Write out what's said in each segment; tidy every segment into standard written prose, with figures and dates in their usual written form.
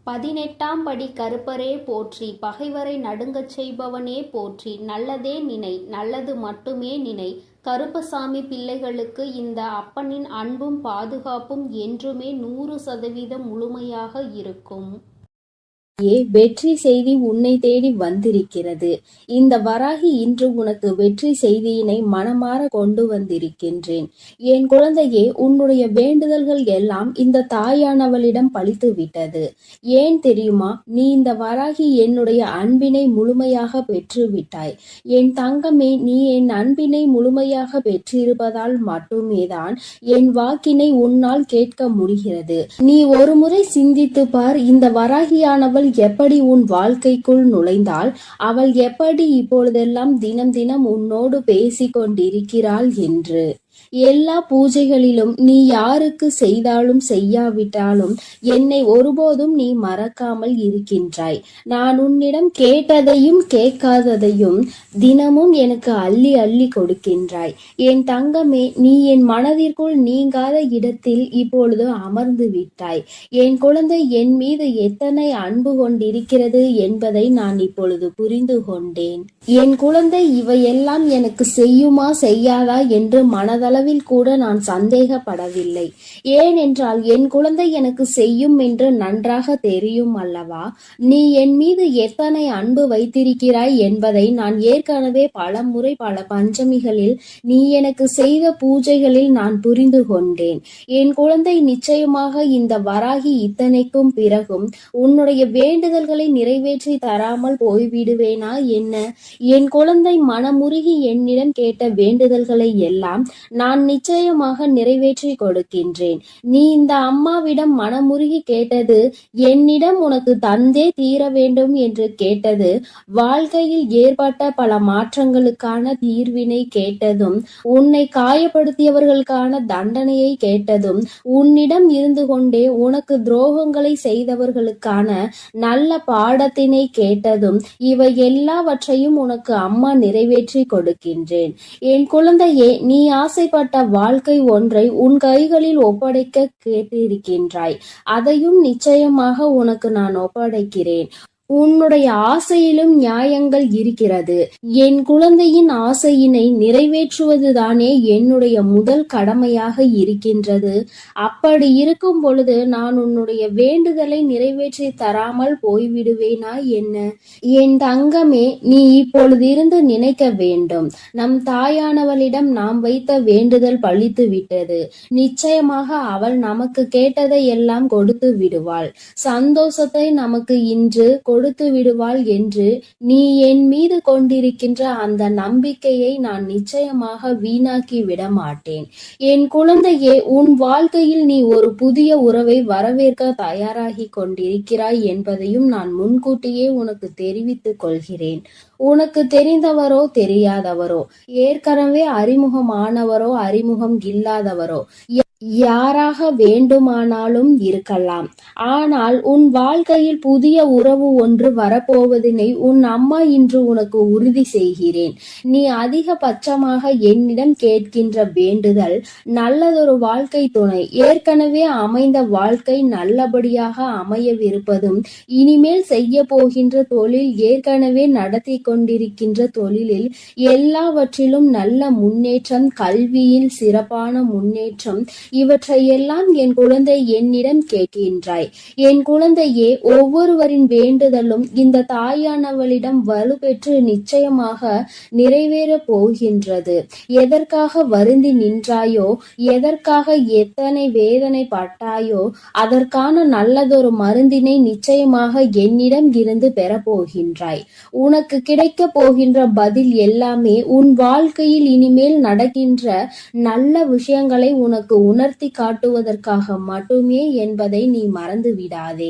18ஆம் படி கருப்பரே போற்றி, பகைவரை நடுங்கச் செய்பவனே போற்றி, நல்லதே நினை, நல்லது மட்டுமே நினை. கருப்பசாமி பிள்ளைகளுக்கு இந்த அப்பனின் அன்பும் பாதுகாப்பும் என்றுமே 100% முழுமையாக இருக்கும். வெற்றி செய்தி உன்னை தேடி வந்திருக்கிறது. இந்த வராகி இன்று உனக்கு வெற்றி செய்தியினை மனமாற கொண்டு வந்திருக்கின்றேன். என் குழந்தையே, உன்னுடைய வேண்டுதல்கள் எல்லாம் இந்த தாயானவளிடம் பலித்து விட்டது. ஏன் தெரியுமா? நீ இந்த வராகி என்னுடைய அன்பினை முழுமையாக பெற்று விட்டாய். என் தங்கமே, நீ என் அன்பினை முழுமையாக பெற்றிருப்பதால் மட்டுமேதான் என் வாக்கினை உன்னால் கேட்க முடிகிறது. நீ ஒரு முறை சிந்தித்து பார், இந்த வராகியானவள் எப்படி உன் வாழ்க்கைக்குள் நுழைந்தாள், அவள் எப்படி இப்பொழுதெல்லாம் தினம் தினம் உன்னோடு பேசிக் கொண்டிருக்கிறாள் என்று. எல்லா பூஜைகளிலும் நீ யாருக்கு செய்தாலும் செய்யாவிட்டாலும் என்னை ஒருபோதும் நீ மறக்காமல் இருக்கின்றாய். நான் உன்னிடம் கேட்டதையும் கேட்காததையும் தினமும் எனக்கு அள்ளி அள்ளி கொடுக்கின்றாய். என் தங்கமே, நீ என் மனதிற்குள் நீங்காத இடத்தில் இப்பொழுது அமர்ந்து விட்டாய். என் குழந்தை என் மீது எத்தனை அன்பு கொண்டிருக்கிறது என்பதை நான் இப்பொழுது புரிந்து கொண்டேன். என் குழந்தை இவையெல்லாம் எனக்கு செய்யுமா செய்யாதா என்று மனதளவில் கூட நான் சந்தேகப்படவில்லை. ஏனென்றால் என் குழந்தை எனக்கு செய்யும் என்று நன்றாக தெரியும் அல்லவா? நீ என் மீது எத்தனை அன்பு வைத்திருக்கிறாய் என்பதை நான் ஏற்கனவே பல முறை பல பஞ்சமிகளில் நீ எனக்கு செய்த பூஜைகளில் நான் புரிந்து கொண்டேன். என் குழந்தை, நிச்சயமாக இந்த வராகி இத்தனைக்கும் பிறகும் உன்னுடைய வேண்டுதல்களை நிறைவேற்றி தராமல் போய்விடுவேனா என்ன? என் குழந்தை, மனமுருகி என்னிடம் கேட்ட வேண்டுதல்களை எல்லாம் நான் நிச்சயமாக நிறைவேற்றி கொடுக்கின்றேன். நீ இந்த அம்மாவிடம் மனமுருகி கேட்டது, என்னிடம் உனக்கு தந்தே தீர வேண்டும் என்று கேட்டது, வாழ்க்கையில் ஏற்பட்ட பல மாற்றங்களுக்கான தீர்வினை கேட்டதும், உன்னை காயப்படுத்தியவர்களுக்கான தண்டனையை கேட்டதும், உன்னிடம் இருந்து கொண்டே உனக்கு துரோகங்களை செய்தவர்களுக்கான நல்ல பாடத்தினை கேட்டதும், இவை எல்லாவற்றையும் உனக்கு அம்மா நிறைவேற்றி கொடுக்கின்றேன். என் குழந்தையே, நீ ஆசைப்பட்ட வாழ்க்கை ஒன்றை உன் கைகளில் ஒப்படைக்க கேட்டிருக்கின்றாய். அதையும் நிச்சயமாக உனக்கு நான் ஒப்படைக்கிறேன். உன்னுடைய ஆசையிலும் நியாயங்கள் இருக்கிறது. என் குழந்தையின் ஆசையினை நிறைவேற்றுவதுதானே என்னுடைய முதல் கடமையாக இருக்கின்றது. அப்படி இருக்கும் பொழுது நான் உன்னுடைய வேண்டுதலை நிறைவேற்றி தராமல் போய்விடுவேனா என்ன? என் தங்கமே, நீ இப்பொழுது இருந்து நினைக்க வேண்டும், நம் தாயானவளிடம் நாம் வைத்த வேண்டுதல் பலித்து விட்டது. நிச்சயமாக அவள் நமக்கு கேட்டதை எல்லாம் கொடுத்து விடுவாள். சந்தோஷத்தை நமக்கு இன்று கொடுத்து விடுவாள் என்று நீ என் மீது கொண்டிருக்கின்ற அந்த நம்பிக்கையை நான் நிச்சயமாக வீணாக்கி விட மாட்டேன். என் குழந்தையே, உன் வாழ்க்கையில் நீ ஒரு புதிய உறவை வரவேற்க தயாராகி கொண்டிருக்கிறாய் என்பதையும் நான் முன்கூட்டியே உனக்கு தெரிவித்துக் கொள்கிறேன். உனக்கு தெரிந்தவரோ தெரியாதவரோ, ஏற்கனவே அறிமுகமானவரோ அறிமுகம் இல்லாதவரோ, யாராக வேண்டுமானாலும் இருக்கலாம். ஆனால் உன் வாழ்க்கையில் புதிய உறவு ஒன்று வரப்போவதினை உன் அம்மா இன்று உனக்கு உறுதி செய்கிறேன். நீ அதிகபட்சமாக என்னிடம் கேட்கின்ற வேண்டுதல் நல்லதொரு வாழ்க்கை துணை, ஏற்கனவே அமைந்த வாழ்க்கை நல்லபடியாக அமையவிருப்பதும், இனிமேல் செய்ய போகின்ற தொழில், ஏற்கனவே நடத்தி கொண்டிருக்கின்ற தொழிலில் எல்லாவற்றிலும் நல்ல முன்னேற்றம், கல்வியில் சிறப்பான முன்னேற்றம், இவற்றையெல்லாம் என் குழந்தை என்னிடம் கேட்கின்றாய். என் குழந்தையே, ஒவ்வொருவரின் வேண்டுதலும் இந்த தாயானவளிடம் வலுப்பெற்று நிச்சயமாக நிறைவேற போகின்றது. எதற்காக வருந்தி நின்றாயோ, எதற்காக எத்தனை வேதனை பட்டாயோ, அதற்கான நல்லதொரு மருந்தினை நிச்சயமாக என்னிடம் இருந்து பெறப்போகின்றாய். உனக்கு கிடைக்க போகின்ற பதில் எல்லாமே உன் வாழ்க்கையில் இனிமேல் நடக்கின்ற நல்ல விஷயங்களை உனக்கு உணர்த்தி காட்டுவதற்காக மட்டுமே என்பதை நீ மறந்து விடாதே.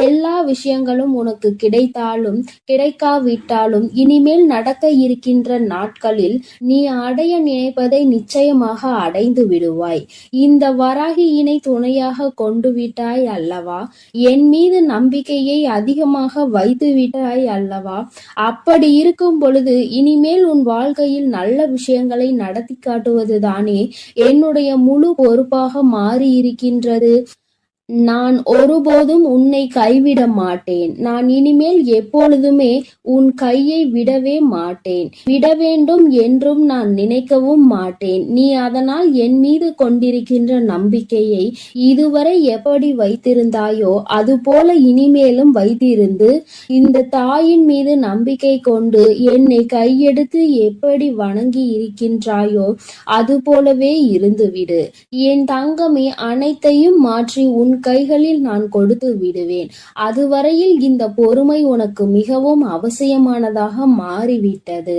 எல்லா விஷயங்களும் உனக்கு கிடைத்தாலும் கிடைக்காவிட்டாலும் இனிமேல் நடக்க இருக்கின்ற நாட்களில் நீ அடைய நினைப்பதை நிச்சயமாக அடைந்து விடுவாய். இந்த வராகியினை துணையாக கொண்டு விட்டாய் அல்லவா? என் மீது நம்பிக்கையை அதிகமாக வைத்து விட்டாய் அல்லவா? அப்படி இருக்கும் பொழுது இனிமேல் உன் வாழ்க்கையில் நல்ல விஷயங்களை நடத்தி காட்டுவதுதானே என்னுடைய முழு பொறுப்பாக மாறி இருக்கின்றது. நான் ஒருபோதும் உன்னை கைவிட மாட்டேன். நான் இனிமேல் எப்பொழுதுமே உன் கையை விடவே மாட்டேன். விட வேண்டும் என்றும் நான் நினைக்கவும் மாட்டேன். நீ அதனால் என் மீது கொண்டிருக்கின்ற நம்பிக்கையை இதுவரை எப்படி வைத்திருந்தாயோ அதுபோல இனிமேலும் வைத்திருந்து, இந்த தாயின் மீது நம்பிக்கை கொண்டு என்னை கையெடுத்து எப்படி வணங்கி இருக்கின்றாயோ அதுபோலவே இருந்துவிடு. என் தங்கமே, அனைத்தையும் மாற்றி உன் கைகளில் நான் கொடுத்து விடுவேன். அதுவரையில் இந்த பொறுமை உனக்கு மிகவும் அவசியமானதாக மாறிவிட்டது.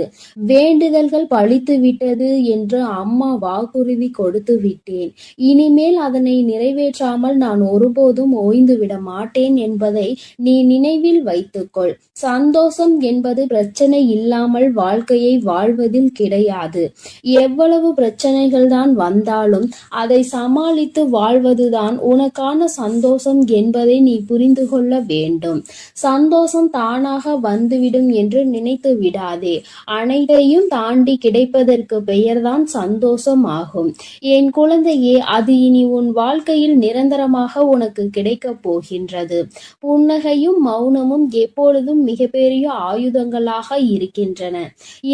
வேண்டுதல்கள் பலித்து விட்டது என்று அம்மா வாக்குறுதி கொடுத்து விட்டேன். இனிமேல் அதனை நிறைவேற்றாமல் நான் ஒருபோதும் ஓய்ந்து விட மாட்டேன் என்பதை நீ நினைவில் வைத்துக்கொள். சந்தோஷம் என்பது பிரச்சனை இல்லாமல் வாழ்க்கையை வாழ்வதில் கிடையாது. எவ்வளவு பிரச்சனைகள் தான் வந்தாலும் அதை சமாளித்து வாழ்வதுதான் உனக்கான சந்தோஷம் என்பதை நீ புரிந்து கொள்ள வேண்டும். சந்தோஷம் தானாக வந்துவிடும் என்று நினைத்து விடாதே. அனைத்தையும் தாண்டி கிடைப்பதற்கு பெயர்தான் சந்தோஷம் ஆகும். என் குழந்தையே, அது இனி உன் வாழ்க்கையில் நிரந்தரமாக உனக்கு கிடைக்கப் போகின்றது. புன்னகையும் மௌனமும் எப்பொழுதும் மிகப்பெரிய ஆயுதங்களாக இருக்கின்றன.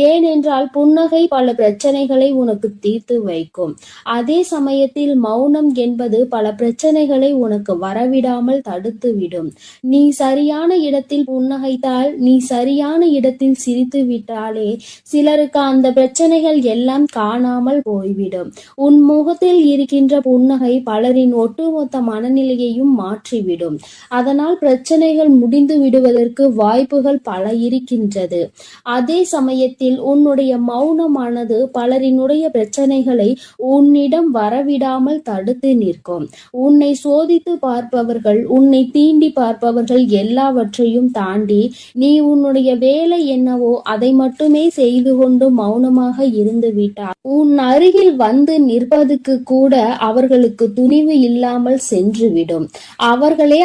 ஏனென்றால் புன்னகை பல பிரச்சனைகளை உனக்கு தீர்த்து வைக்கும். அதே சமயத்தில் மௌனம் என்பது பல பிரச்சனைகளை உனக்கு வரவிடாமல் தடுத்துவிடும். நீ சரியான இடத்தில் புன்னகைத்தால், நீ சரியான இடத்தில் சிரித்து விட்டாலே சிலருக்கு அந்த பிரச்சனைகள் எல்லாம் காணாமல் போய்விடும். உன் முகத்தில் இருக்கின்ற புன்னகை பலரின் ஒட்டுமொத்த மனநிலையையும் மாற்றிவிடும். அதனால் பிரச்சனைகள் முடிந்து விடுவதற்கு வாய்ப்புகள் பல இருக்கின்றது. அதே சமயத்தில் உன்னுடைய மௌனமானது பலரினுடைய பிரச்சனைகளை உன்னிடம் வரவிடாமல் தடுத்து நிற்கும். உன்னை சோதித்து பார்ப்பவர்கள், உன்னை தீண்டி பார்ப்பவர்கள் எல்லாவற்றையும் தாண்டி நீ உன்னுடைய வேலை என்னவோ அதை மட்டுமே செய்து கொண்டு மௌனமாக இருந்து விட்டார் உன் அருகில் வந்து நிற்பதுக்கு கூட அவர்களுக்கு துணிவு இல்லாமல் சென்றுவிடும். அவர்களை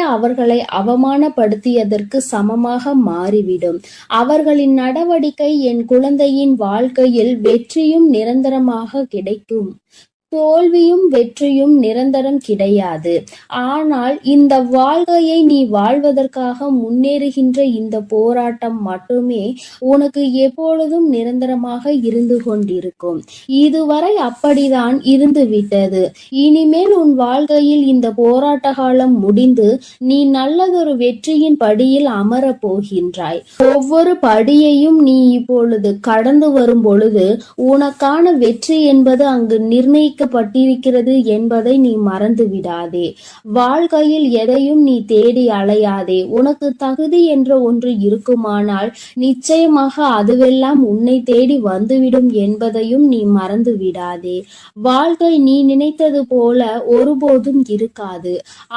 அவமானப்படுத்தியதற்கு சமமாக மாறிவிடும். அவர்களின் நடவடிக்கை என் குழந்தையின் வாழ்க்கையில் வெற்றியும் நிரந்தரமாக கிடைக்கும். தோல்வியும் வெற்றியும் நிரந்தரம் கிடையாது. ஆனால் இந்த வாழ்க்கையை நீ வாழ்வதற்காக முன்னேறுகின்ற இந்த போராட்டம் மட்டுமே உனக்கு எப்பொழுதும் நிரந்தரமாக இருந்து கொண்டிருக்கும். இதுவரை அப்படிதான் இருந்து விட்டது. இனிமேல் உன் வாழ்க்கையில் இந்த போராட்ட காலம் முடிந்து நீ நல்லதொரு வெற்றியின் படியில் அமரப் போகின்றாய். ஒவ்வொரு படியையும் நீ இப்பொழுது கடந்து வரும் பொழுது உனக்கான வெற்றி என்பது அங்கு பட்டிருக்கிறது என்பதை நீ மறந்து விடாதே. வாழ்க்கையில் எதையும் நீ தேடி அலையாதே. உனக்கு தகுதி என்ற ஒன்று இருக்குமானால் நிச்சயமாக அதுவெல்லாம் உன்னை தேடி வந்துவிடும் என்பதையும் நீ மறந்து விடாதே. வாழ்க்கை நீ நினைத்தது போல ஒருபோதும் இருக்காது.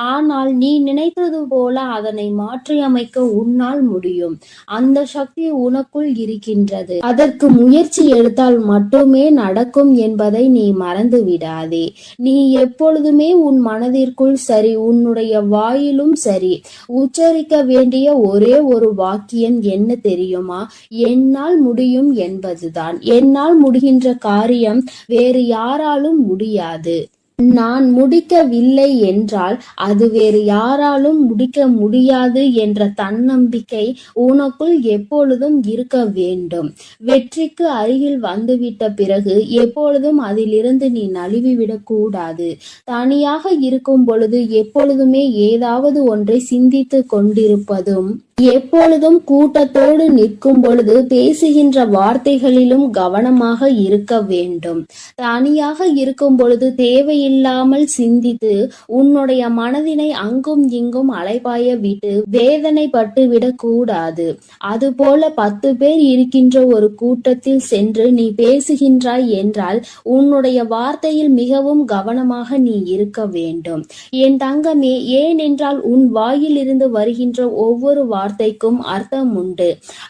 ஆனால் நீ நினைத்தது போல அதனை மாற்றியமைக்க உன்னால் முடியும். அந்த சக்தி உனக்குள் இருக்கின்றது. அதற்கு முயற்சி எடுத்தால் மட்டுமே நடக்கும் என்பதை நீ மறந்து விடாதே. நீ எப்பொழுதுமே உன் மனதிற்குள் சரி, உன்னுடைய வாயிலும் சரி, உச்சரிக்க வேண்டிய ஒரே ஒரு வாக்கியம் என்ன தெரியுமா? என்னால் முடியும் என்பதுதான். என்னால் முடிகின்ற காரியம் வேறு யாராலும் முடியாது. நான் முடிக்கவில்லை என்றால் அது வேறு யாராலும் முடிக்க முடியாது என்ற தன்னம்பிக்கை உனக்குள் எப்பொழுதும் இருக்க வேண்டும். வெற்றிக்கு அருகில் வந்துவிட்ட பிறகு எப்பொழுதும் அதிலிருந்து நீ நழுவிவிடக் கூடாது. தனியாக இருக்கும் பொழுது எப்பொழுதுமே ஏதாவது ஒன்றை சிந்தித்து கொண்டிருப்பதும், எப்பொழுதும் கூட்டத்தோடு நிற்கும் பொழுது பேசுகின்ற வார்த்தைகளிலும் கவனமாக இருக்க வேண்டும். தனியாக இருக்கும் பொழுது தேவையில்லாமல் சிந்தித்து உன்னுடைய மனதினை அங்கும் இங்கும் அலைபாய விட்டு வேதனைப்பட்டு விடக் கூடாது. அதுபோல 10 பேர் இருக்கின்ற ஒரு கூட்டத்தில் சென்று நீ பேசுகின்றாய் என்றால் உன்னுடைய வார்த்தையில் மிகவும் கவனமாக நீ இருக்க வேண்டும். என் தங்கமே, ஏனென்றால் உன் வாயில் இருந்து வருகின்ற ஒவ்வொரு வார்த்தைக்கும் அர்த்தம் உண்டு.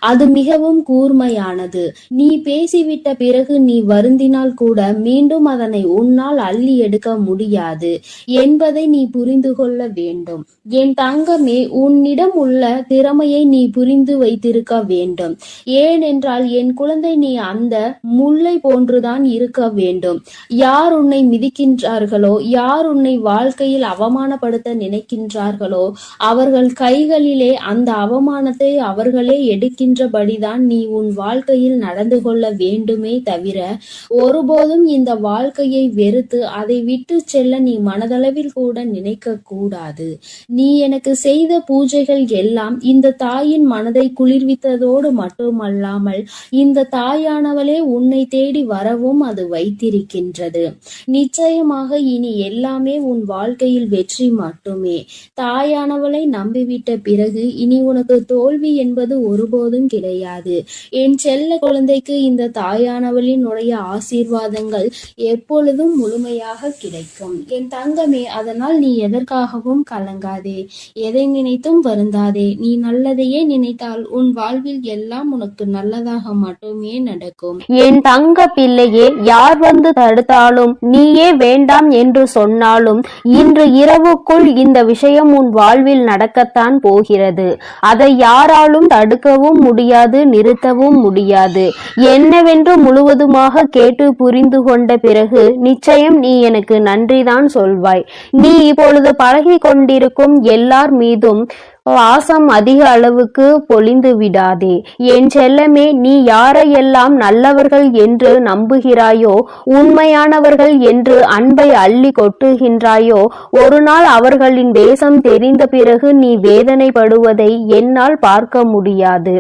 அது மிகவும் கூர்மையானது. நீ பேசிவிட்ட பிறகு நீ வருந்தினால் கூட மீண்டும் அதனை உன்னால் அள்ளி எடுக்க முடியாது என்பதை நீ புரிந்து கொள்ள வேண்டும். என் தங்கமே, உன்னிடம் உள்ள திறமையை நீ புரிந்து வைத்திருக்க வேண்டும். ஏனென்றால் என் குழந்தை, நீ அந்த முல்லை போன்றுதான் இருக்க வேண்டும். யார் உன்னை மிதிக்கின்றார்களோ, யார் உன்னை வாழ்க்கையில் அவமானப்படுத்த நினைக்கின்றார்களோ, அவர்கள் கைகளிலே அந்த அவமானத்தை அவர்களே எடுக்கின்றபடிதான் நீ உன் வாழ்க்கையில் நடந்து கொள்ள வேண்டுமே தவிர, ஒருபோதும் இந்த வாழ்க்கையை வெறுத்து அதை விட்டு செல்ல நீ மனதளவில் கூட நினைக்க கூடாது. நீ எனக்கு செய்த பூஜைகள் எல்லாம் இந்த தாயின் மனதை குளிர்வித்ததோடு மட்டுமல்லாமல் இந்த தாயானவளே உன்னை தேடி வரவும் அது வைத்திருக்கின்றது. நிச்சயமாக இனி எல்லாமே உன் வாழ்க்கையில் வெற்றி மட்டுமே. தாயானவளை நம்பிவிட்ட பிறகு இனி உனக்கு தோல்வி என்பது ஒருபோதும் கிடையாது. என் செல்ல குழந்தைக்கு இந்த தாயானவளினுடைய ஆசீர்வாதங்கள் எப்பொழுதும் முழுமையாக கிடைக்கும். என் தங்கமே, அதனால் நீ எதற்காகவும் கலங்காதே, எதை நினைத்தும் வருந்தாதே. நீ நல்லதையே நினைத்தால் உன் வாழ்வில் எல்லாம் உனக்கு நல்லதாக மட்டுமே நடக்கும். என் தங்க பிள்ளையே, யார் வந்து தடுத்தாலும், நீயே வேண்டாம் என்று சொன்னாலும், இன்று இரவுக்குள் இந்த விஷயம் உன் வாழ்வில் நடக்கத்தான் போகிறது. அதை யாராலும் தடுக்கவும் முடியாது, நிறுத்தவும் முடியாது. என்னவென்று முழுவதுமாக கேட்டு புரிந்து கொண்ட பிறகு நிச்சயம் நீ எனக்கு நன்றிதான் சொல்வாய். நீ இப்பொழுது பழகி கொண்டிருக்கும் எல்லார் மீதும் வாசம் அதிக அளவுக்கு பொழிந்து விடாதே. என் செல்லமே, நீ யாரையெல்லாம் நல்லவர்கள் என்று நம்புகிறாயோ, உண்மையானவர்கள் என்று அன்பை அள்ளி கொட்டுகின்றாயோ, ஒரு நாள் அவர்களின் தேசம் தெரிந்த பிறகு நீ வேதனைப்படுவதை என்னால் பார்க்க முடியாது.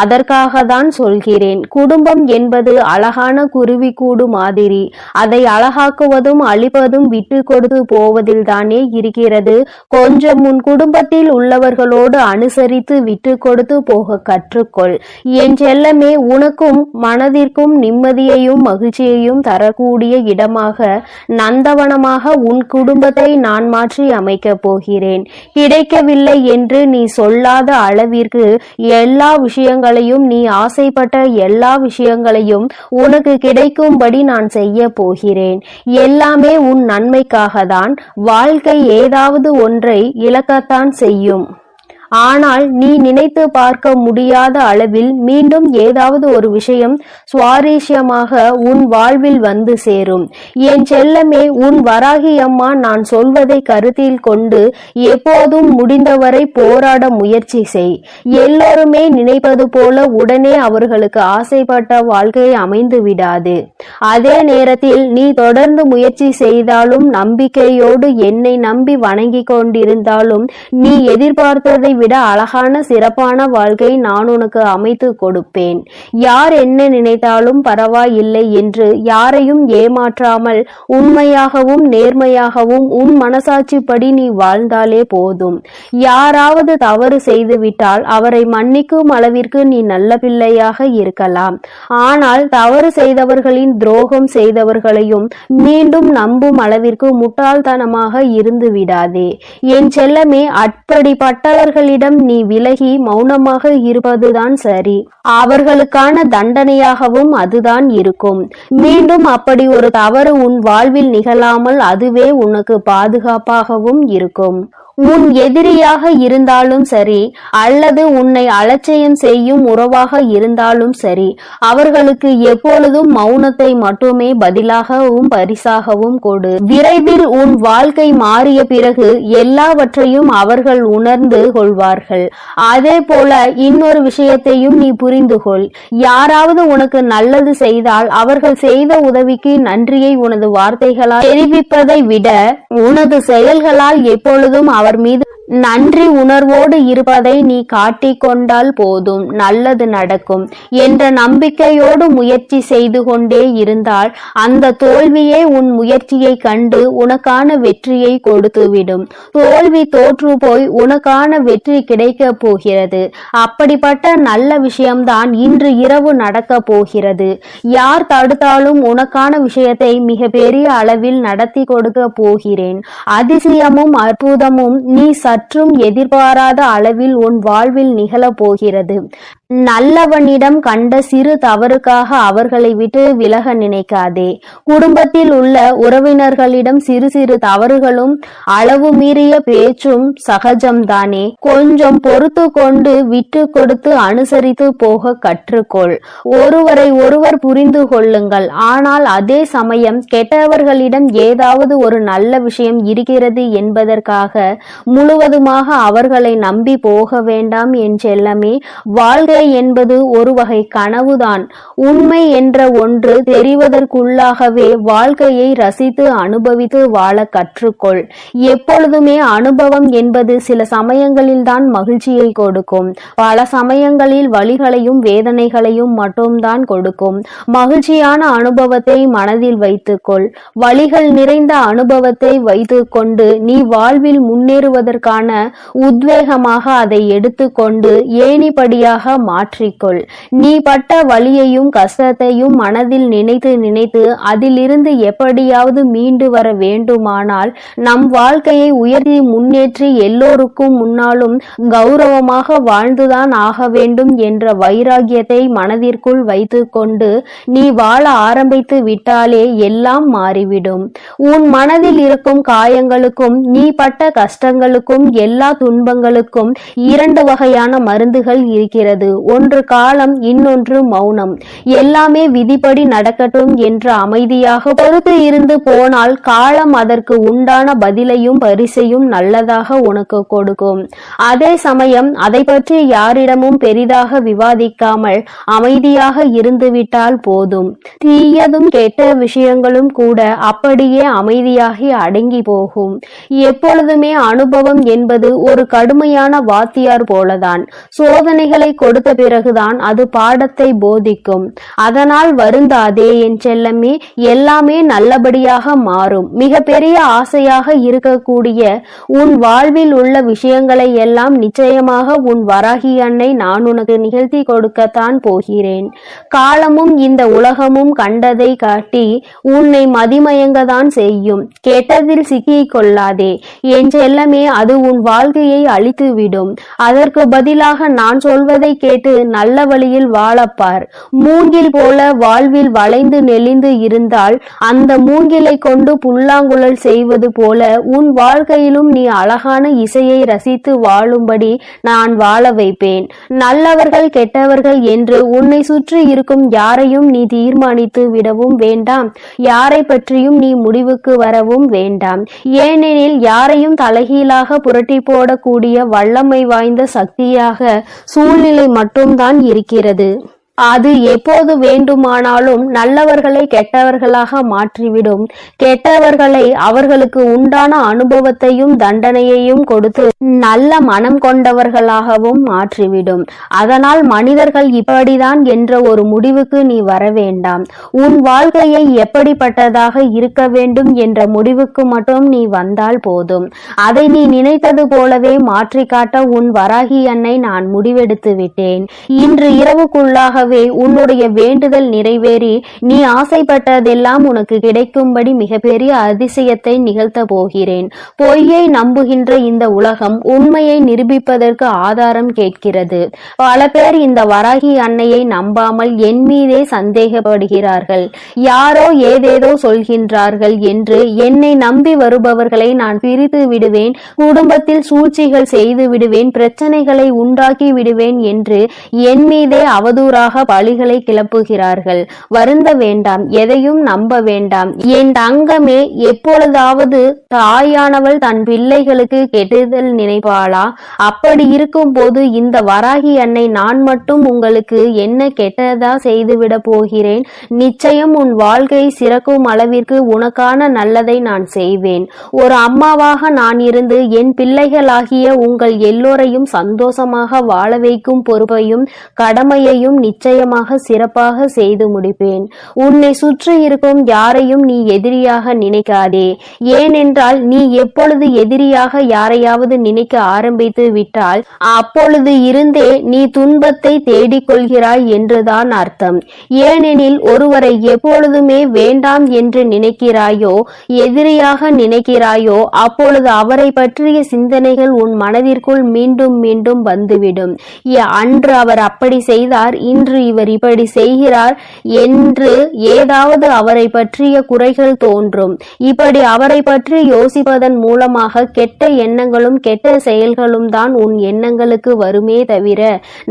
அதற்காக தான் சொல்கிறேன். குடும்பம் என்பது அழகான குருவிக்கூடு மாதிரி. அதை அழகாக்குவதும் அழிப்பதும் விட்டு கொடுத்து போவதில் தானே இருக்கிறது. கொஞ்சம் உன் குடும்பத்தில் உள்ளவர்கள் அனுசரித்து விட்டு கொடுத்து போக கற்றுக்கொள். என் செல்லமே, உனக்கும் மனதிற்கும் நிம்மதியையும் மகிழ்ச்சியையும் தரக்கூடிய இடமாக, நந்தவனமாக உன் குடும்பத்தை நான் மாற்றி அமைக்கப் போகிறேன். கிடைக்கவில்லை என்று நீ சொல்லாத அளவிற்கு எல்லா விஷயங்களையும், நீ ஆசைப்பட்ட எல்லா விஷயங்களையும் உனக்கு கிடைக்கும்படி நான் செய்ய போகிறேன். எல்லாமே உன் நன்மைக்காக தான். வாழ்க்கை ஏதாவது ஒன்றை இழக்கத்தான் செய்யும். ஆனால் நீ நினைத்து பார்க்க முடியாத அளவில் மீண்டும் ஏதாவது ஒரு விஷயம் சுவாரஸ்யமாக உன் வாழ்வில் வந்து சேரும். என் செல்லமே, உன் வராகி அம்மா நான் சொல்வதை கருத்தில் கொண்டு எப்போதும் முடிந்தவரை போராட முயற்சி செய். எல்லோருமே நினைப்பது போல உடனே அவர்களுக்கு ஆசைப்பட்ட வாழ்க்கை அமைந்து விடாது. அதே நேரத்தில் நீ தொடர்ந்து முயற்சி செய்தாலும், நம்பிக்கையோடு என்னை நம்பி வணங்கி கொண்டிருந்தாலும், நீ எதிர்பார்த்ததை விட அழகான சிறப்பான வாழ்க்கை நான் உனக்கு அமைத்து கொடுப்பேன். யார் என்ன நினைத்தாலும் பரவாயில்லை என்று யாரையும் ஏமாற்றாமல் உண்மையாகவும் நேர்மையாகவும் உன் மனசாட்சிப்படி நீ வாழ்ந்தாலே போதும். யாராவது தவறு செய்துவிட்டால் அவரை மன்னிக்கும் அளவிற்கு நீ நல்ல பிள்ளையாக இருக்கலாம். ஆனால் தவறு செய்தவர்களின் துரோகம் செய்தவர்களையும் மீண்டும் நம்பும் அளவிற்கு முட்டாள்தனமாக இருந்து விடாதே. என் செல்லமே, அப்படிப்பட்டவர்களிடம் நீ விலகி மௌனமாக இருப்பதுதான் சரி. அவர்களுக்கான தண்டனையாகவும் அதுதான் இருக்கும். மீண்டும் அப்படி ஒரு தவறு உன் வாழ்வில் நிகழாமல் அதுவே உனக்கு பாதுகாப்பாகவும் இருக்கும். உன் எதிரியாக இருந்தாலும் சரி, அல்லது உன்னை அலட்சியம் செய்யும் உறவாக இருந்தாலும் சரி, அவர்களுக்கு எப்பொழுதும் மௌனத்தை மட்டுமே பதிலாகவும் பரிசாகவும் கொடு. விரைவில் உன் வாழ்க்கை மாறிய பிறகு எல்லாவற்றையும் அவர்கள் உணர்ந்து கொள்வார்கள். அதே போல இன்னொரு விஷயத்தையும் நீ புரிந்து கொள். யாராவது உனக்கு நல்லது செய்தால் அவர்கள் செய்த உதவிக்கு நன்றியை உனது வார்த்தைகளால் தெரிவிப்பதை விட உனது செயல்களால் எப்பொழுதும் அவர் மீது நன்றி உணர்வோடு இருப்பதை நீ காட்டிக்கொண்டால் போதும், நல்லது நடக்கும் என்ற நம்பிக்கையோடு முயற்சி செய்து கொண்டே இருந்தால் அந்த தோல்வியே உன் முயற்சியை கண்டு உனக்கான வெற்றியை கொடுத்துவிடும். தோல்வி தோற்று போய் உனக்கான வெற்றி கிடைக்க போகிறது. அப்படிப்பட்ட நல்ல விஷயம்தான் இன்று இரவு நடக்க போகிறது. யார் தடுத்தாலும் உனக்கான விஷயத்தை மிக பெரிய அளவில் நடத்தி கொடுக்க போகிறேன். அதிசயமும் அற்புதமும் நீ சற்றும் எதிர்பாராத அளவில் உன் வாழ்வில் நிகழ போகிறது. நல்லவனிடம் கண்ட சிறு தவறுக்காக அவர்களை விட்டு விலக நினைக்காதே. குடும்பத்தில் உள்ள உறவினர்களிடம் சிறு சிறு தவறுகளும் அளவு மீறிய பேச்சும் சகஜம்தானே. கொஞ்சம் பொறுத்து கொண்டு விட்டு கொடுத்து அனுசரித்து போக கற்றுக்கொள். ஒருவரை ஒருவர் புரிந்து கொள்ளுங்கள். ஆனால் அதே சமயம் கெட்டவர்களிடம் ஏதாவது ஒரு நல்ல விஷயம் இருக்கிறது என்பதற்காக முழுவதுமாக அவர்களை நம்பி போக வேண்டாம் என் செல்லமே. வாழ்க்கை என்பது ஒரு வகை கனவுதான். உண்மை என்ற ஒன்று தெரிவதற்குள்ளாகவே வாழ்க்கையை ரசித்து அனுபவித்து வாழ கற்றுக்கொள். எப்பொழுதுமே அனுபவம் என்பது சில சமயங்களில்தான் மகிழ்ச்சியை கொடுக்கும். பல சமயங்களில் வலிகளையும் வேதனைகளையும் மட்டும்தான் கொடுக்கும். மகிழ்ச்சியான அனுபவத்தை மனதில் வைத்துக்கொள். வலிகள் நிறைந்த அனுபவத்தை வைத்துக்கொண்டு நீ வாழ்வில் முன்னேறுவதற்கான உத்வேகமாக அதை எடுத்துக்கொண்டு ஏணிப்படியாக மாற்றிக்கொள். நீ பட்ட வலியையும் கஷ்டத்தையும் மனதில் நினைத்து நினைத்து அதிலிருந்து எப்படியாவது மீண்டு வர வேண்டுமானால் நம் வாழ்க்கையை உயர்த்தி முன்னேற்றி எல்லோருக்கும் முன்னாலும் கௌரவமாக வாழ்ந்துதான் ஆக வேண்டும் என்ற வைராகியத்தை மனதிற்குள் வைத்துக்கொண்டு நீ வாழ ஆரம்பித்து விட்டாலே எல்லாம் மாறிவிடும். உன் மனதில் இருக்கும் காயங்களுக்கும் நீ பட்ட கஷ்டங்களுக்கும் எல்லா துன்பங்களுக்கும் இரண்டு வகையான மருந்துகள் இருக்கிறது. ஒன்று காலம், இன்னொன்று மௌனம். எல்லாமே விதிப்படி நடக்கட்டும் என்று அமைதியாக பொறுத்து இருந்து போனால் காலம் அதற்கு உண்டான பதிலையும் பரிசையும் நல்லதாக உனக்கு கொடுக்கும். அதே சமயம் அதை பற்றி யாரிடமும் பெரிதாக விவாதிக்காமல் அமைதியாக இருந்துவிட்டால் போதும். தீயதும் கெட்ட விஷயங்களும் கூட அப்படியே அமைதியாகி அடங்கி போகும். எப்பொழுதுமே அனுபவம் என்பது ஒரு கடுமையான வாத்தியார் போலதான். சோதனைகளை கொடுத்த பிறகுதான் அது பாடத்தை போதிக்கும். அதனால் வருந்தாதே என் செல்லமே. எல்லாமே நல்லபடியாக மாறும். மிக பெரிய ஆசையாக இருக்கக்கூடிய உன் வாழ்வில் உள்ள விஷயங்களை எல்லாம் நிச்சயமாக உன் வராகி அன்னை நான் உனக்கு நிகழ்த்தி கொடுக்கத்தான் போகிறேன். காலமும் இந்த உலகமும் கண்டதை காட்டி உன்னை மதிமயங்கதான் செய்யும். கெட்டதில் சிக்கிக் கொள்ளாதே என் செல்லமே. அது உன் வாழ்க்கையை அழித்துவிடும். அதற்கு பதிலாக நான் சொல்வதை கேட்டு நல்ல வழியில் வாழப்பார். மூங்கில் போல வாழ்வில் வளைந்து நெளிந்து இருந்தால் அந்த மூங்கிலை கொண்டு புல்லாங்குழல் செய்வது போல உன் வாழ்க்கையிலும் நீ அழகான இசையை ரசித்து வாழும்படி நான் வாழ வைப்பேன். நல்லவர்கள் கெட்டவர்கள் என்று உன்னை சுற்றி இருக்கும் யாரையும் நீ தீர்மானித்து விடவும் வேண்டாம். யாரை பற்றியும் நீ முடிவுக்கு வரவும் வேண்டாம். ஏனெனில் யாரையும் தலைகீழாக புரட்டி போடக்கூடிய வல்லமை வாய்ந்த சக்தியாக சூழ்நிலை மட்டும்தான் இருக்கிறது. அது எப்போது வேண்டுமானாலும் நல்லவர்களை கெட்டவர்களாக மாற்றிவிடும். கெட்டவர்களை அவர்களுக்கு உண்டான அனுபவத்தையும் தண்டனையையும் கொடுத்து நல்ல மனம் கொண்டவர்களாகவும் மாற்றிவிடும். அதனால் மனிதர்கள் இப்படிதான் என்ற ஒரு முடிவுக்கு நீ வர வேண்டாம். உன் வாழ்க்கையை எப்படிப்பட்டதாக இருக்க வேண்டும் என்ற முடிவுக்கு மட்டும் நீ வந்தால் போதும். அதை நீ நினைத்தது போலவே மாற்றி காட்ட உன் வராகி அன்னை நான் முடிவெடுத்து விட்டேன். இன்று இரவுக்குள்ளாக உன்னுடைய வேண்டுதல் நிறைவேறி நீ ஆசைப்பட்டதெல்லாம் உனக்கு கிடைக்கும்படி மிகப்பெரிய அதிசயத்தை நிகழ்த்த போகிறேன். பொய்யை நம்புகின்ற இந்த உலகம் உண்மையை நிரூபிப்பதற்கு ஆதாரம் கேட்கிறது. பல பேர் இந்த வராகி அன்னையை நம்பாமல் என் மீதே சந்தேகப்படுகிறார்கள். யாரோ ஏதேதோ சொல்கின்றார்கள் என்று என்னை நம்பி வருபவர்களை நான் பிரித்து விடுவேன், குடும்பத்தில் சூழ்ச்சிகள் செய்து விடுவேன், பிரச்சனைகளை உண்டாக்கி விடுவேன் என்று என் மீதே அவதூறாக பழிகளை கிளப்புகிறார்கள். வருந்த வேண்டாம், எதையும் நம்ப வேண்டாம். என் தங்கமே, எப்பொழுதாவது தாயானவள் தன் பிள்ளைகளுக்கு கெடுதல் நினைப்பாளா? அப்படி இருக்கும் போது இந்த வராகி அன்னை நான் மட்டும் உங்களுக்கு என்ன கெட்டதா செய்துவிட போகிறேன்? நிச்சயம் உன் வாழ்க்கை சிறக்கும் அளவிற்கு உனக்கான நல்லதை நான் செய்வேன். ஒரு அம்மாவாக நான் இருந்து என் பிள்ளைகளாகிய உங்கள் எல்லோரையும் சந்தோஷமாக வாழ வைக்கும் பொறுப்பையும் கடமையையும் நிச்சயம் நிச்சயமாக சிறப்பாக செய்து முடிப்பேன். உன்னை சுற்றி இருக்கும் யாரையும் நீ எதிரியாக நினைக்காதே. ஏனென்றால் நீ எப்பொழுது எதிரியாக யாரையாவது நினைக்க ஆரம்பித்து விட்டால் அப்பொழுது இருந்தே நீ துன்பத்தை தேடிக்கொள்கிறாய் என்றுதான் அர்த்தம். ஏனெனில் ஒருவரை எப்பொழுதுமே வேண்டாம் என்று நினைக்கிறாயோ, எதிரியாக நினைக்கிறாயோ, அப்பொழுது அவரை பற்றிய சிந்தனைகள் உன் மனதிற்குள் மீண்டும் மீண்டும் வந்துவிடும். அன்று அவர் அப்படி செய்தார், இன்று இவர் இப்படி செய்கிறார் என்று ஏதாவது அவரை பற்றிய குறைகள் தோன்றும். இப்படி அவரை பற்றி யோசிப்பதன் மூலமாக கெட்ட எண்ணங்களும் கெட்ட செயல்களும் தான் உன் எண்ணங்களுக்கு வருமே தவிர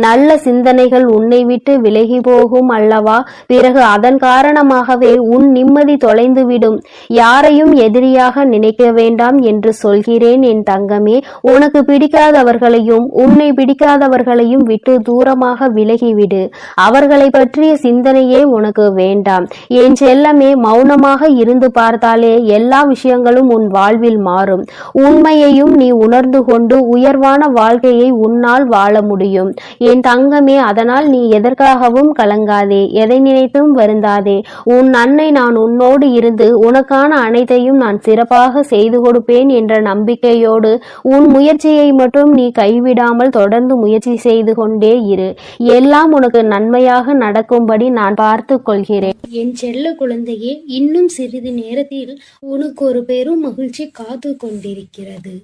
நல்ல சிந்தனைகள் உன்னை விட்டு விலகி போகும் அல்லவா? பிறகு அதன் காரணமாகவே உன் நிம்மதி தொலைந்துவிடும். யாரையும் எதிரியாக நினைக்க வேண்டாம் என்று சொல்கிறேன் என் தங்கமே. உனக்கு பிடிக்காதவர்களையும் உன்னை பிடிக்காதவர்களையும் விட்டு தூரமாக விலகிவிடு. அவர்களை பற்றிய சிந்தனையே உனக்கு வேண்டாம். என் செல்லமே, மௌனமாக இருந்து பார்த்தாலே எல்லா விஷயங்களும் உன் வாழ்வில் மாறும். உண்மையையும் நீ உணர்ந்து கொண்டு உயர்வான வாழ்க்கையை உன்னால் வாழ முடியும் என் தங்கமே. அதனால் நீ எதற்காகவும் கலங்காதே, எதை நினைத்தும் வருந்தாதே. உன் அன்னை நான் உன்னோடு இருந்து உனக்கான அனைத்தையும் நான் சிறப்பாக செய்து கொடுப்பேன் என்ற நம்பிக்கையோடு உன் முயற்சியை மட்டும் நீ கைவிடாமல் தொடர்ந்து முயற்சி செய்து கொண்டே இரு. எல்லாம் உனக்கு நன்மையாக நடக்கும்படி நான் பார்த்து கொள்கிறேன். என் செல்ல குழந்தையே, இன்னும் சிறிது நேரத்தில் உனக்கு ஒரு பெரும் மகிழ்ச்சி காத்து கொண்டிருக்கிறது.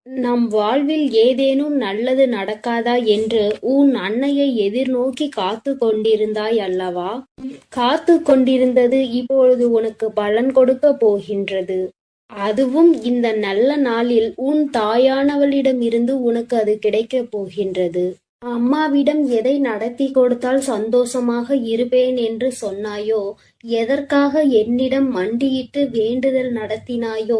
நம் வாழ்வில் ஏதேனும் நல்லது நடக்காதா என்று உன் அன்னையை எதிர்நோக்கி காத்து கொண்டிருந்தாய் அல்லவா? காத்து கொண்டிருந்தது இப்பொழுது உனக்கு பலன் கொடுக்க போகின்றது. அதுவும் இந்த நல்ல நாளில் உன் தாயானவளிடமிருந்து உனக்கு அது கிடைக்கப் போகின்றது. அம்மாவிடம் எதை நடத்தி கொடுத்தால் சந்தோஷமாக இருப்பேன் என்று சொன்னாயோ, எதற்காக என்னிடம் மண்டியிட்டு வேண்டுதல் நடத்தினாயோ,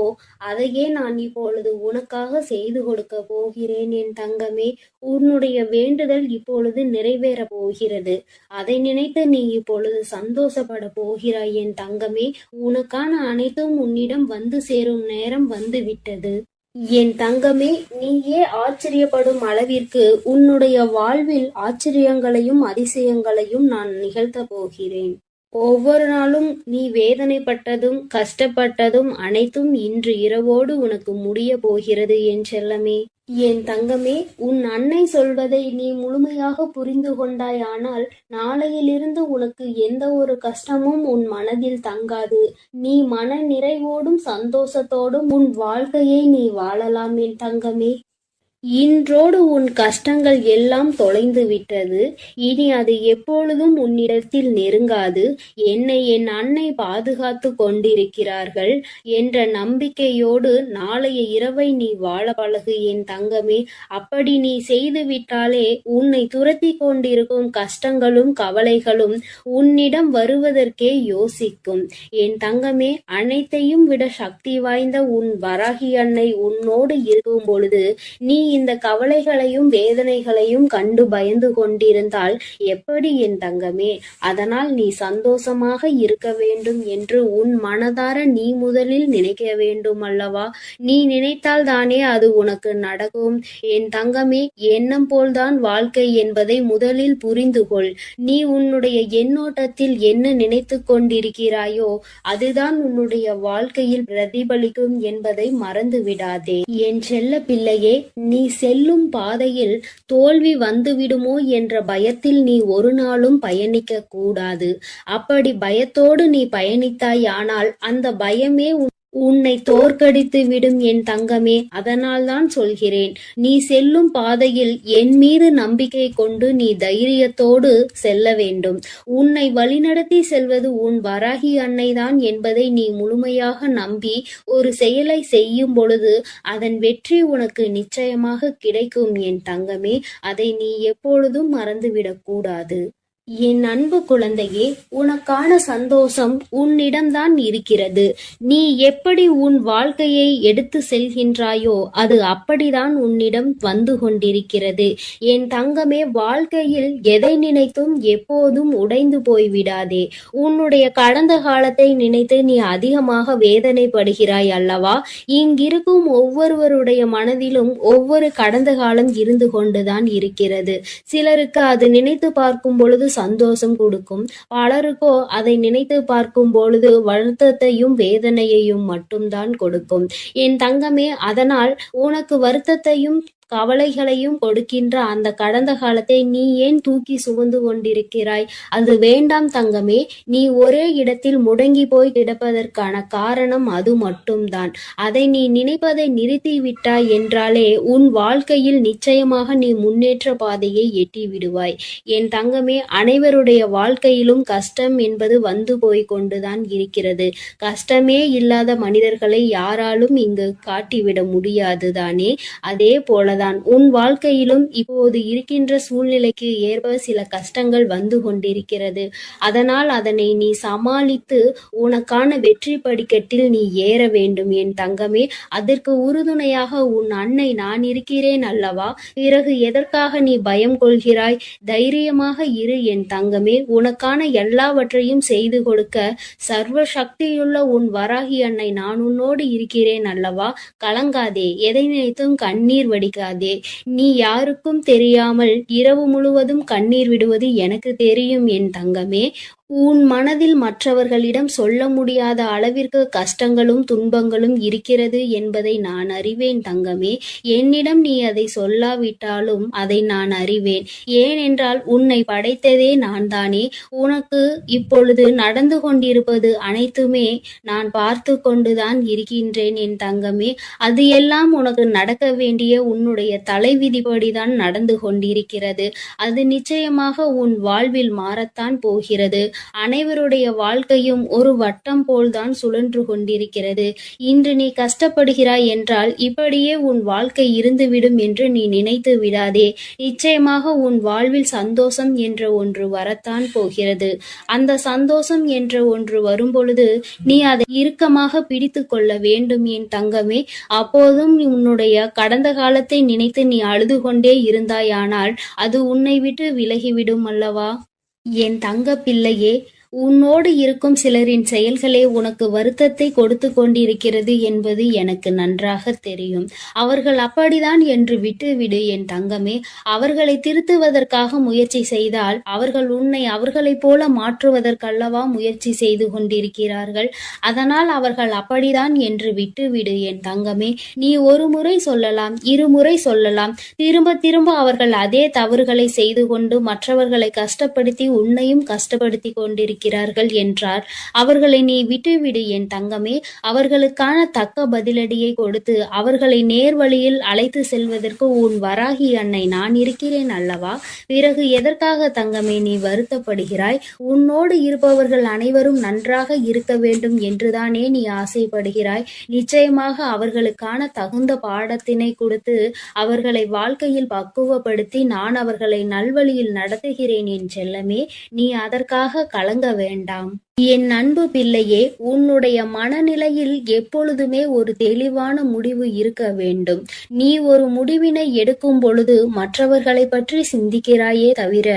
அதையே நான் இப்பொழுது உனக்காக செய்து கொடுக்க போகிறேன் என் தங்கமே. உன்னுடைய வேண்டுதல் இப்பொழுது நிறைவேற போகிறது. அதை நினைத்து நீ இப்பொழுது சந்தோஷப்பட போகிறாய் என் தங்கமே. உனக்கான அனைத்தும் உன்னிடம் வந்து சேரும் நேரம் வந்துவிட்டது என் தங்கமே. நீயே ஆச்சரியப்படும் அளவிற்கு உன்னுடைய வாழ்வில் ஆச்சரியங்களையும் அதிசயங்களையும் நான் நிகழ்த்த போகிறேன். ஒவ்வொரு நாளும் நீ வேதனைப்பட்டதும் கஷ்டப்பட்டதும் அனைத்தும் இன்று இரவோடு உனக்கு முடிய போகிறது என் செல்லமே. என் தங்கமே, உன் அன்னை சொல்வதை நீ முழுமையாக புரிந்து கொண்டாயானால் நாளையிலிருந்து உனக்கு எந்த ஒரு கஷ்டமும் உன் மனதில் தங்காது. நீ மன நிறைவோடும் சந்தோஷத்தோடும் உன் வாழ்க்கையை நீ வாழலாம் என் தங்கமே. இன்றோடு உன் கஷ்டங்கள் எல்லாம் தொலைந்து விட்டது. இனி அது எப்பொழுதும் உன்னிடத்தில் நெருங்காது. என்னை என் அன்னை பாதுகாத்து கொண்டிருக்கிறார்கள் என்ற நம்பிக்கையோடு நாளைய இரவை நீ வாழ பழகு என் தங்கமே. அப்படி நீ செய்து விட்டாலே உன்னை துரத்தி கொண்டிருக்கும் கஷ்டங்களும் கவலைகளும் உன்னிடம் வருவதற்கே யோசிக்கும் என் தங்கமே. அனைத்தையும் விட சக்தி வாய்ந்த உன் வராகி அன்னை உன்னோடு இருக்கும் பொழுது நீ இந்த கவலைகளையும் வேதனைகளையும் கண்டு பயந்து கொண்டிருந்தால் எப்படி என் தங்கமே? அதனால் நீ சந்தோஷமாக இருக்க வேண்டும் என்று உன் மனதார நீ முதலில் நினைக்க வேண்டும் அல்லவா? நீ நினைத்தால் தானே அது உனக்கு நடக்கும் என் தங்கமே. எண்ணம் போல்தான் வாழ்க்கை என்பதை முதலில் புரிந்து கொள். நீ உன்னுடைய எண்ணோட்டத்தில் என்ன நினைத்து கொண்டிருக்கிறாயோ அதுதான் உன்னுடைய வாழ்க்கையில் பிரதிபலிக்கும் என்பதை மறந்து விடாதே என் செல்ல பிள்ளையே. நீ செல்லும் பாதையில் தோல்வி வந்துவிடுமோ என்ற பயத்தில் நீ ஒரு நாளும் பயணிக்க கூடாது. அப்படி பயத்தோடு நீ பயணித்தாயானால் அந்த பயமே உன்னை தோற்கடித்து விடும் என் தங்கமே. அதனால்தான் சொல்கிறேன், நீ செல்லும் பாதையில் என் மீது நம்பிக்கை கொண்டு நீ தைரியத்தோடு செல்ல வேண்டும். உன்னை வழிநடத்தி செல்வது உன் வராகி அன்னைதான் என்பதை நீ முழுமையாக நம்பி ஒரு செயலை செய்யும் பொழுது அதன் வெற்றி உனக்கு நிச்சயமாக கிடைக்கும் என் தங்கமே. அதை நீ எப்பொழுதும் மறந்துவிடக் கூடாது. என் அன்பு குழந்தையே, உனக்கான சந்தோஷம் உன்னிடம்தான் இருக்கிறது. நீ எப்படி உன் வாழ்க்கையை எடுத்து செல்கின்றாயோ அது அப்படிதான் உன்னிடம் வந்து கொண்டிருக்கிறது என் தங்கமே. வாழ்க்கையில் எதை நினைத்தும் எப்போதும் உடைந்து போய்விடாதே. உன்னுடைய கடந்த காலத்தை நினைத்து நீ அதிகமாக வேதனைப்படுகிறாய் அல்லவா? இங்கிருக்கும் ஒவ்வொருவருடைய மனதிலும் ஒவ்வொரு கடந்த காலம் இருந்து கொண்டுதான் இருக்கிறது. சிலருக்கு அது நினைத்து பார்க்கும் பொழுது சந்தோஷம் கொடுக்கும். பலருக்கோ அதை நினைத்து பார்க்கும் பொழுது வருத்தத்தையும் வேதனையையும் மட்டும்தான் கொடுக்கும். என் தங்கமே, அதனால் உனக்கு வருத்தத்தையும் கவலைகளையும் கொடுக்கின்ற அந்த கடந்த காலத்தை நீ ஏன் தூக்கி சுமந்து கொண்டிருக்கிறாய்? அது வேண்டாம் தங்கமே. நீ ஒரே இடத்தில் முடங்கி போய் கிடப்பதற்கான காரணம் அது மட்டும்தான். அதை நீ நினைப்பதை நிறுத்தி விட்டாய் என்றாலே உன் வாழ்க்கையில் நிச்சயமாக நீ முன்னேற்ற பாதையை எட்டி விடுவாய். என் தங்கமே, அனைவருடைய வாழ்க்கையிலும் கஷ்டம் என்பது வந்து போய் கொண்டுதான் இருக்கிறது. கஷ்டமே இல்லாத மனிதர்களை யாராலும் இங்கு காட்டிவிட முடியாது தானே? அதே போல உன் வாழ்க்கையிலும் இப்போது இருக்கின்ற சூழ்நிலைக்கு ஏற்ப சில கஷ்டங்கள் வந்து கொண்டிருக்கிறது. அதனால் அதனை நீ சமாளித்து உனக்கான வெற்றி படிக்கட்டில் நீ ஏற வேண்டும் என் தங்கமே. அதற்கு உறுதுணையாக உன் அன்னை நான் இருக்கிறேன் அல்லவா? பிறகு எதற்காக நீ பயம் கொள்கிறாய்? தைரியமாக இரு என் தங்கமே. உனக்கான எல்லாவற்றையும் செய்து கொடுக்க சர்வ சக்தியுள்ள உன் வராகி அன்னை நான் உன்னோடு இருக்கிறேன் அல்லவா? கலங்காதே, எதை நினைத்தும் கண்ணீர் வடிக்க. நீ யாருக்கும் தெரியாமல் இரவு முழுவதும் கண்ணீர் விடுவது எனக்கு தெரியும் என் தங்கமே. உன் மனதில் மற்றவர்களிடம் சொல்ல முடியாத அளவிற்கு கஷ்டங்களும் துன்பங்களும் இருக்கிறது என்பதை நான் அறிவேன் தங்கமே. என்னிடம் நீ அதை சொல்லாவிட்டாலும் அதை நான் அறிவேன். ஏனென்றால் உன்னை படைத்ததே நான் தானே. உனக்கு இப்பொழுது நடந்து கொண்டிருப்பது அனைத்துமே நான் பார்த்து கொண்டுதான் இருக்கின்றேன் என் தங்கமே. அது எல்லாம் உனக்கு நடக்க வேண்டிய உன்னுடைய தலைவிதிப்படிதான் நடந்து கொண்டிருக்கிறது. அது நிச்சயமாக உன் வாழ்வில் மாறத்தான் போகிறது. அனைவருடைய வாழ்க்கையும் ஒரு வட்டம் போல்தான் சுழன்று கொண்டிருக்கிறது. இன்று நீ கஷ்டப்படுகிறாய் என்றால் இப்படியே உன் வாழ்க்கை இருந்துவிடும் என்று நீ நினைத்து விடாதே. நிச்சயமாக உன் வாழ்வில் சந்தோஷம் என்ற ஒன்று வரத்தான் போகிறது. அந்த சந்தோஷம் என்ற ஒன்று வரும்பொழுது நீ அதை இறுக்கமாக பிடித்து கொள்ள வேண்டும் என் தங்கமே. அப்போதும் உன்னுடைய கடந்த காலத்தை நினைத்து நீ அழுது கொண்டே இருந்தாயானால் அது உன்னை விட்டு விலகிவிடும் அல்லவா? என் தங்க பிள்ளையே, உன்னோடு இருக்கும் சிலரின் செயல்களே உனக்கு வருத்தத்தை கொடுத்து கொண்டிருக்கிறது என்பது எனக்கு நன்றாக தெரியும். அவர்கள் அப்படிதான் என்று விட்டுவிடு என் தங்கமே. அவர்களை திருத்துவதற்காக முயற்சி செய்தால் அவர்கள் உன்னை அவர்களைப் போல மாற்றுவதற்கல்லவா முயற்சி செய்து கொண்டிருக்கிறார்கள். அதனால் அவர்கள் அப்படிதான் என்று விட்டுவிடு என் தங்கமே. நீ ஒரு முறை சொல்லலாம், இருமுறை சொல்லலாம், திரும்ப திரும்ப அவர்கள் அதே தவறுகளை செய்து கொண்டு மற்றவர்களை கஷ்டப்படுத்தி உன்னையும் கஷ்டப்படுத்தி கொண்டிருக்கிறார்கள் என்றார். அவர்களை நீ விட்டுவிடு என் தங்கமே. அவர்களுக்கான தக்க பதிலடியை கொடுத்து அவர்களை நேர்வழியில் அழைத்து செல்வதற்கு உன் வராகி அன்னை நான் இருக்கிறேன் அல்லவா? பிறகு எதற்காக தங்கமே நீ வருத்தப்படுகிறாய்? உன்னோடு இருப்பவர்கள் அனைவரும் நன்றாக இருக்க வேண்டும் என்றுதானே நீ ஆசைப்படுகிறாய். நிச்சயமாக அவர்களுக்கான தகுந்த பாடத்தினை கொடுத்து அவர்களை வாழ்க்கையில் பக்குவப்படுத்தி நான் அவர்களை நல்வழியில் நடத்துகிறேன் என் செல்லமே. நீ அதற்காக கலங்க வேண்டாம். என் அன்பு பிள்ளையே, உன்னுடைய மனநிலையில் எப்பொழுதுமே ஒரு தெளிவான முடிவு இருக்க வேண்டும். நீ ஒரு முடிவினை எடுக்கும் பொழுது மற்றவர்களை பற்றி சிந்திக்கிறாயே தவிர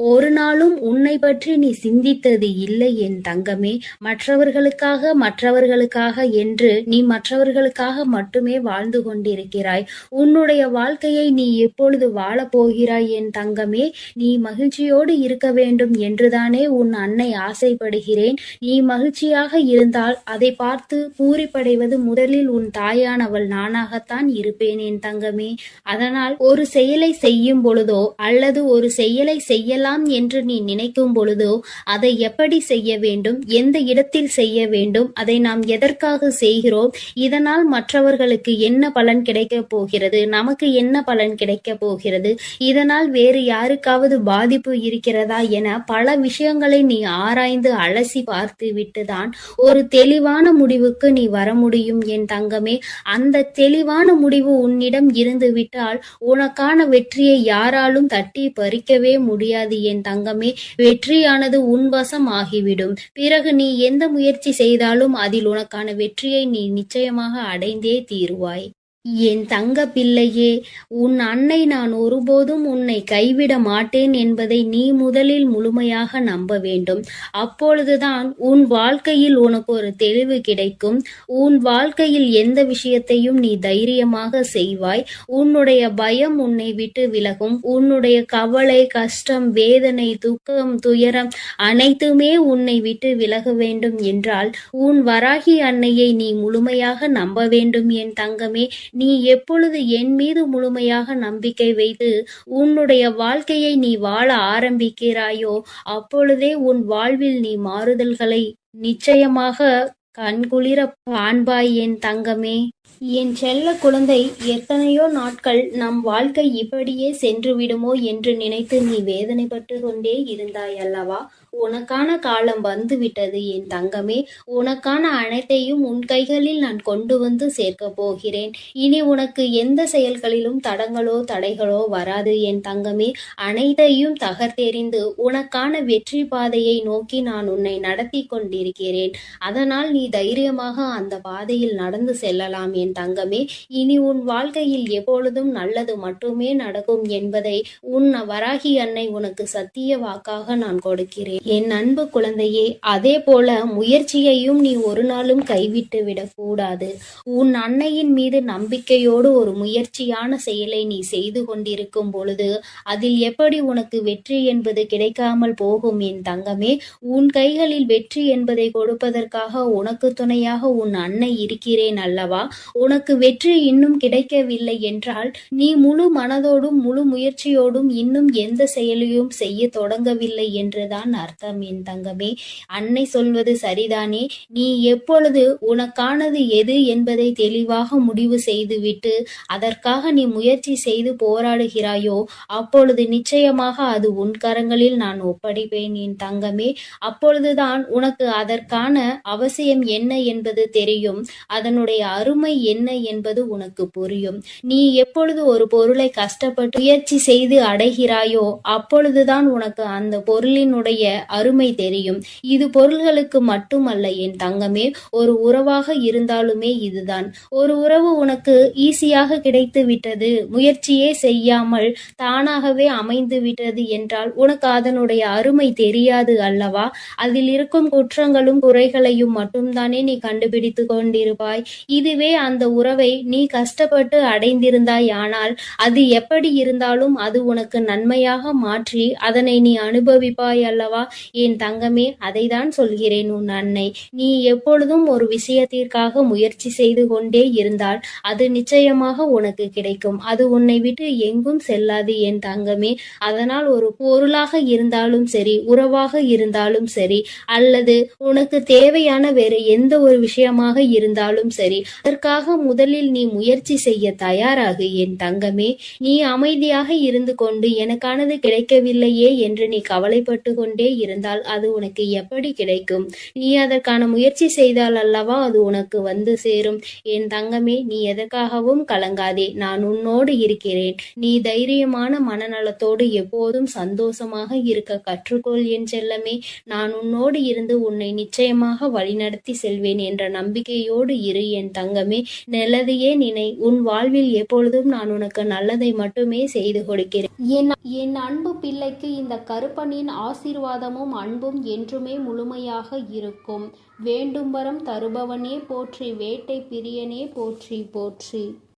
ஒரு நாளும் உன்னை பற்றி நீ சிந்தித்தது இல்லை என் தங்கமே. மற்றவர்களுக்காக என்று நீ மற்றவர்களுக்காக மட்டுமே வாழ்ந்து கொண்டிருக்கிறாய். உன்னுடைய வாழ்க்கையை நீ எப்பொழுது வாழப் போகிறாய் என் தங்கமே? நீ மகிழ்ச்சியோடு இருக்க வேண்டும் என்றுதானே உன் அன்னை ஆசைப்படுகிறேன். நீ மகிழ்ச்சியாக இருந்தால் அதை பார்த்து பூரிப்படைவது முதலில் உன் தாயானவள் நானாகத்தான் இருப்பேன் என் தங்கமே. அதனால் ஒரு செயலை செய்யும் பொழுதோ அல்லது ஒரு செயலை செய்யலாம் என்று நீ நினைக்கும் பொழுதோ அதை எப்படி செய்ய வேண்டும், எந்த இடத்தில் செய்ய வேண்டும், அதை நாம் எதற்காக செய்கிறோம், இதனால் மற்றவர்களுக்கு என்ன பலன் கிடைக்கப் போகிறது, நமக்கு என்ன பலன் கிடைக்கப் போகிறது, இதனால் வேறு யாருக்காவது பாதிப்பு இருக்கிறதா என பல விஷயங்களை நீ ஆராய்ந்து அலசி பார்த்து விட்டுதான் ஒரு தெளிவான முடிவுக்கு நீ வர முடியும் என் தங்கமே. அந்த தெளிவான முடிவு உன்னிடம் இருந்து விட்டால் உனக்கான வெற்றியை யாராலும் தட்டி பறிக்கவே முடியாது என் தங்கமே. வெற்றியானது உன் வசம் ஆகிவிடும். பிறகு நீ எந்த முயற்சி செய்தாலும் அதில் உனக்கான வெற்றியை நீ நிச்சயமாக அடைந்தே தீருவாய். என் தங்க பிள்ளையே, உன் அன்னை நான் ஒருபோதும் உன்னை கைவிட மாட்டேன் என்பதை நீ முதலில் முழுமையாக நம்ப வேண்டும். அப்பொழுதுதான் உன் வாழ்க்கையில் உனக்கு ஒரு தெளிவு கிடைக்கும். உன் வாழ்க்கையில் எந்த விஷயத்தையும் நீ தைரியமாக செய்வாய். உன்னுடைய பயம் உன்னை விட்டு விலகும். உன்னுடைய கவலை, கஷ்டம், வேதனை, துக்கம், துயரம் அனைத்துமே உன்னை விட்டு விலக வேண்டும் என்றால் உன் வராகி அன்னையை நீ முழுமையாக நம்ப வேண்டும் என் தங்கமே. நீ எப்பொழுது என் மீது முழுமையாக நம்பிக்கை வைத்து உன்னுடைய வாழ்க்கையை நீ வாழ ஆரம்பிக்கிறாயோ அப்பொழுதே உன் வாழ்வில் நீ மாறுதல்களை நிச்சயமாக கண்குளிர காண்பாய் என் தங்கமே. என் செல்ல குழந்தை, எத்தனையோ நாட்கள் நம் வாழ்க்கை இப்படியே சென்று விடுமோ என்று நினைத்து நீ வேதனைப்பட்டு கொண்டே இருந்தாய் அல்லவா? உனக்கான காலம் வந்துவிட்டது என் தங்கமே. உனக்கான அனைத்தையும் உன் கைகளில் நான் கொண்டு வந்து சேர்க்க போகிறேன். இனி உனக்கு எந்த செயல்களிலும் தடங்களோ தடைகளோ வராது என் தங்கமே. அனைத்தையும் தகர்த்தெறிந்து உனக்கான வெற்றி பாதையை நோக்கி நான் உன்னை நடத்தி கொண்டிருக்கிறேன். அதனால் நீ தைரியமாக அந்த பாதையில் நடந்து செல்லலாம் என் தங்கமே. இனி உன் வாழ்க்கையில் எப்பொழுதும் நல்லது மட்டுமே நடக்கும் என்பதை உன் வராகி அன்னை உனக்கு சத்திய வாக்காக நான் கொடுக்கிறேன் என் அன்பு குழந்தையே. அதே போல முயற்சியையும் நீ ஒரு நாளும் கைவிட்டு விடக்கூடாது. உன் அன்னையின் மீது நம்பிக்கையோடு ஒரு முயற்சியான செயலை நீ செய்து கொண்டிருக்கும் பொழுது அதில் எப்படி உனக்கு வெற்றி என்பது கிடைக்காமல் போகும் என் தங்கமே. உன் கைகளில் வெற்றி என்பதை கொடுப்பதற்காக உனக்கு துணையாக உன் அன்னை இருக்கிறேன் அல்லவா? உனக்கு வெற்றி இன்னும் கிடைக்கவில்லை என்றால் நீ முழு மனதோடும் முழு முயற்சியோடும் இன்னும் எந்த செயலையும் செய்ய தொடங்கவில்லை என்றுதான் அர்த்தம் என் தங்கமே. அன்னை சொல்வது சரிதானே? நீ எப்பொழுது உனக்கானது எது என்பதை தெளிவாக முடிவு செய்துவிட்டு அதற்காக நீ முயற்சி செய்து போராடுகிறாயோ அப்பொழுது நிச்சயமாக அது உன் கரங்களில் நான் ஒப்படைப்பேன் என் தங்கமே. அப்பொழுதுதான் உனக்கு அதற்கான அவசியம் என்ன என்பது தெரியும். அதனுடைய அருமை என்ன என்பது உனக்கு புரியும். நீ எப்பொழுது ஒரு பொருளை கஷ்டப்பட்டு முயற்சி செய்து அடைகிறாயோ அப்பொழுதுதான் உனக்கு அந்த பொருளினுடைய அருமை தெரியும். இது பொருள்களுக்கு மட்டுமல்ல என் தங்கமே, ஒரு உறவாக இருந்தாலுமே இதுதான். ஒரு உறவு உனக்கு ஈஸியாக கிடைத்து விட்டது, முயற்சியே செய்யாமல் தானாகவே அமைந்து விட்டது என்றால் உனக்கு அதனுடைய அருமை தெரியாது அல்லவா? அதில் இருக்கும் குற்றங்களும் குறைகளையும் மட்டும்தானே நீ கண்டுபிடித்து கொண்டிருப்பாய். இதுவே அந்த உறவை நீ கஷ்டப்பட்டு அடைந்திருந்தாய் ஆனால் அது எப்படி இருந்தாலும் அது உனக்கு நன்மையாக மாற்றி அதனை நீ அனுபவிப்பாய் அல்லவா என் தங்கமே. அதை தான் சொல்கிறேன் உன் அன்னை. நீ எப்பொழுதும் ஒரு விஷயத்திற்காக முயற்சி செய்து கொண்டே இருந்தால் அது நிச்சயமாக உனக்கு கிடைக்கும். அது உன்னை விட்டு எங்கும் செல்லாது என் தங்கமே. அதனால் ஒரு பொருளாக இருந்தாலும் சரி, உறவாக இருந்தாலும் சரி, அல்லது உனக்கு தேவையான வேறு எந்த ஒரு விஷயமாக இருந்தாலும் சரி, அதற்காக முதலில் நீ முயற்சி செய்ய தயாராகு என் தங்கமே. நீ அமைதியாக இருந்து கொண்டு எனக்கானது கிடைக்கவில்லையே என்று நீ கவலைப்பட்டு கொண்டே இருந்தால் அது உனக்கு எப்படி கிடைக்கும்? நீ அதற்கான முயற்சி செய்தால் அல்லவா அது உனக்கு வந்து சேரும் என் தங்கமே. நீ எதற்காகவும் கலங்காதே, நான் உன்னோடு இருக்கிறேன். நீ தைரியமான மனநலத்தோடு எப்போதும் சந்தோஷமாக இருக்க கற்றுக்கொள் என் செல்லமே. நான் உன்னோடு இருந்து உன்னை நிச்சயமாக வழிநடத்தி செல்வேன் என்ற நம்பிக்கையோடு இரு என் தங்கமே. நல்லதையே நினை. உன் வாழ்வில் எப்பொழுதும் நான் உனக்கு நல்லதை மட்டுமே செய்து கொடுக்கிறேன். என் அன்பு பிள்ளைக்கு இந்த கருப்பனின் ஆசீர்வாதமும் அன்பும் என்றுமே முழுமையாக இருக்கும். வேண்டும் வரம் தருபவனே போற்றி, வேட்டை பிரியனே போற்றி போற்றி.